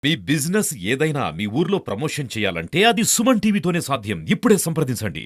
మీ business ఏదైనా మీ ఊర్లో promotion చేయాలంటే అది సుమన్ టీవీతోనే సాధ్యం. ఇప్పుడే సంప్రదించండి.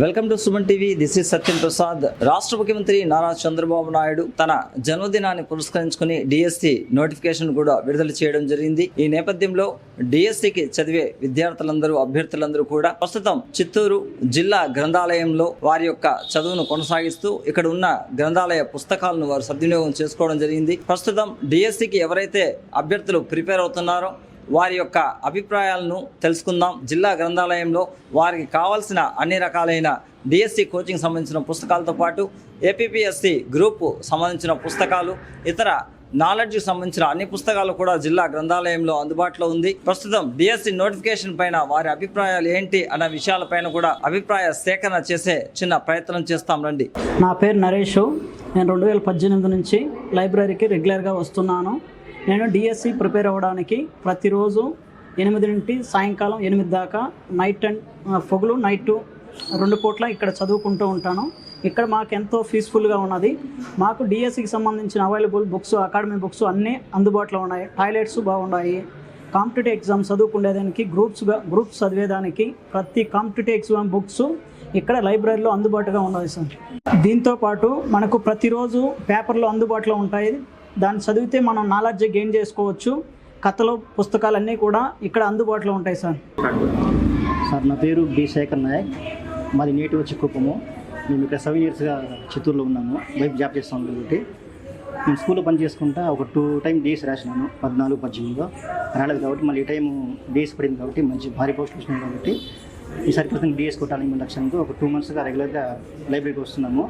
Welcome to Suman TV. This is Satyam Prasad. రాష్ట్ర ముఖ్యమంత్రి నారా చంద్రబాబు నాయుడు తన జన్మదినాన్ని పురస్కరించుకుని డిఎస్సి నోటిఫికేషన్ కూడా విడుదల చేయడం జరిగింది. ఈ నేపథ్యంలో డిఎస్సికి చదివే విద్యార్థులందరూ, అభ్యర్థులందరూ కూడా ప్రస్తుతం చిత్తూరు జిల్లా గ్రంథాలయంలో వారి యొక్క చదువును కొనసాగిస్తూ ఇక్కడ ఉన్న గ్రంథాలయ పుస్తకాలను వారు సద్వినియోగం చేసుకోవడం జరిగింది. ప్రస్తుతం డిఎస్సికి ఎవరైతే అభ్యర్థులు ప్రిపేర్ అవుతున్నారో వారి యొక్క అభిప్రాయాలను తెలుసుకుందాం. జిల్లా గ్రంథాలయంలో వారికి కావాల్సిన అన్ని రకాలైన డిఎస్సి కోచింగ్ సంబంధించిన పుస్తకాలతో పాటు ఏపీపీఎస్సి గ్రూప్ సంబంధించిన పుస్తకాలు, ఇతర నాలెడ్జ్కి సంబంధించిన అన్ని పుస్తకాలు కూడా జిల్లా గ్రంథాలయంలో అందుబాటులో ఉంది. ప్రస్తుతం డిఎస్సి నోటిఫికేషన్ పైన వారి అభిప్రాయాలు ఏంటి అన్న విషయాలపైన కూడా అభిప్రాయ సేకరణ చేసే చిన్న ప్రయత్నం చేస్తాం. రండి. నా పేరు నరేష్. నేను 2018 నుంచి లైబ్రరీకి రెగ్యులర్గా వస్తున్నాను. నేను డిఎస్సి ప్రిపేర్ అవ్వడానికి ప్రతిరోజు 8 నుండి సాయంకాలం 8 దాకా పొగులు నైట్ 2 పూట్ల ఇక్కడ చదువుకుంటూ ఉంటాను. ఇక్కడ మాకు ఎంతో పీస్ఫుల్గా ఉన్నది. మాకు డిఎస్సికి సంబంధించిన అవైలబుల్ బుక్స్, అకాడమీ బుక్స్ అన్నీ అందుబాటులో ఉన్నాయి. టాయిలెట్స్ బాగున్నాయి. కాంపిటేటివ్ ఎగ్జామ్ చదువుకునేదానికి, గ్రూప్స్ చదివేదానికి ప్రతి కాంపిటేటివ్ ఎగ్జామ్ బుక్స్ ఇక్కడ లైబ్రరీలో అందుబాటుగా ఉన్నది సార్. దీంతోపాటు మనకు ప్రతిరోజు పేపర్లు అందుబాటులో ఉంటాయి. దాన్ని చదివితే మనం నాలెడ్జ్ గెయిన్ చేసుకోవచ్చు. కథలు, పుస్తకాలన్నీ కూడా ఇక్కడ అందుబాటులో ఉంటాయి సార్. సార్, నా పేరు బి శేఖర్ నాయక్. మాది నేటివ్ వచ్చి కుప్పము. మేము ఇక్కడ 7 ఇయర్స్గా చిత్తూరులో ఉన్నాము. వైపు జాబ్ చేస్తాం కాబట్టి నేను స్కూల్లో పని చేసుకుంటా ఒక 2 టైం డేస్ రాసినాను. 14, 18 రాలేదు కాబట్టి మళ్ళీ ఈ టైం డేస్ పడింది కాబట్టి మంచి భారీ పోస్టులు వచ్చినాయి కాబట్టి ఈసారి క్రితం డిఎస్ కొట్టాలని లక్ష్యంతో ఒక 2 మంత్స్గా రెగ్యులర్గా లైబ్రరీకి వస్తున్నాము.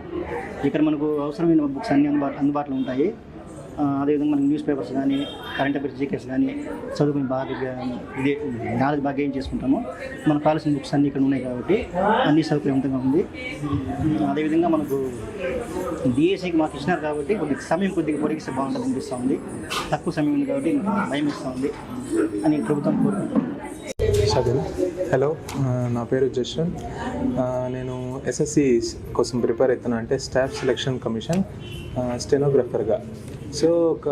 ఇక్కడ మనకు అవసరమైన బుక్స్ అన్నీ అందుబాటులో ఉంటాయి. అదేవిధంగా మనకి న్యూస్ పేపర్స్ కానీ, కరెంట్ అఫైర్స్, జీకేస్ కానీ చదువుకుని బాగా ఇదే నాలెడ్జ్ బాగా గెయిన్ చేసుకుంటాము. మనకు కావాల్సిన బుక్స్ అన్నీ ఇక్కడ ఉన్నాయి కాబట్టి అన్ని సౌకర్యవంతంగా ఉంది. అదేవిధంగా మనకు డిఎస్సికి మాకు ఇచ్చినారు కాబట్టి కొద్దిగా పొడిగిస్తే బాగుంటుంది అనిపిస్తూ ఉంది. తక్కువ సమయం ఉంది కాబట్టి భయం ఇస్తూ ఉంది అని ప్రభుత్వం కోరుకుంటున్నాం. హలో, నా పేరు జషన్. నేను ఎస్ఎస్సి కోసం ప్రిపేర్ అవుతున్నా, అంటే స్టాఫ్ సెలక్షన్ కమిషన్ స్టెనోగ్రాఫర్గా. సో ఒక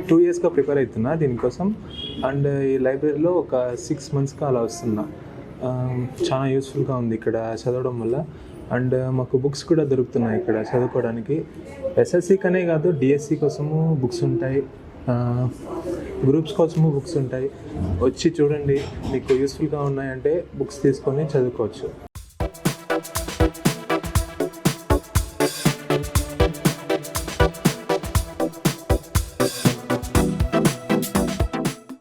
2 ఇయర్స్గా ప్రిపేర్ అవుతున్నా దీనికోసం. అండ్ ఈ లైబ్రరీలో ఒక 6 మంత్స్గా అలా వస్తున్నా. చాలా యూస్ఫుల్గా ఉంది ఇక్కడ చదవడం వల్ల. అండ్ మాకు బుక్స్ కూడా దొరుకుతున్నాయి ఇక్కడ చదువుకోవడానికి. ఎస్ఎస్సికనే కాదు, డిఎస్సి కోసము బుక్స్ ఉంటాయి, గ్రూప్స్ కోసము బుక్స్ ఉంటాయి. వచ్చి చూడండి, మీకు యూస్ఫుల్గా ఉన్నాయంటే బుక్స్ తీసుకొని చదువుకోవచ్చు.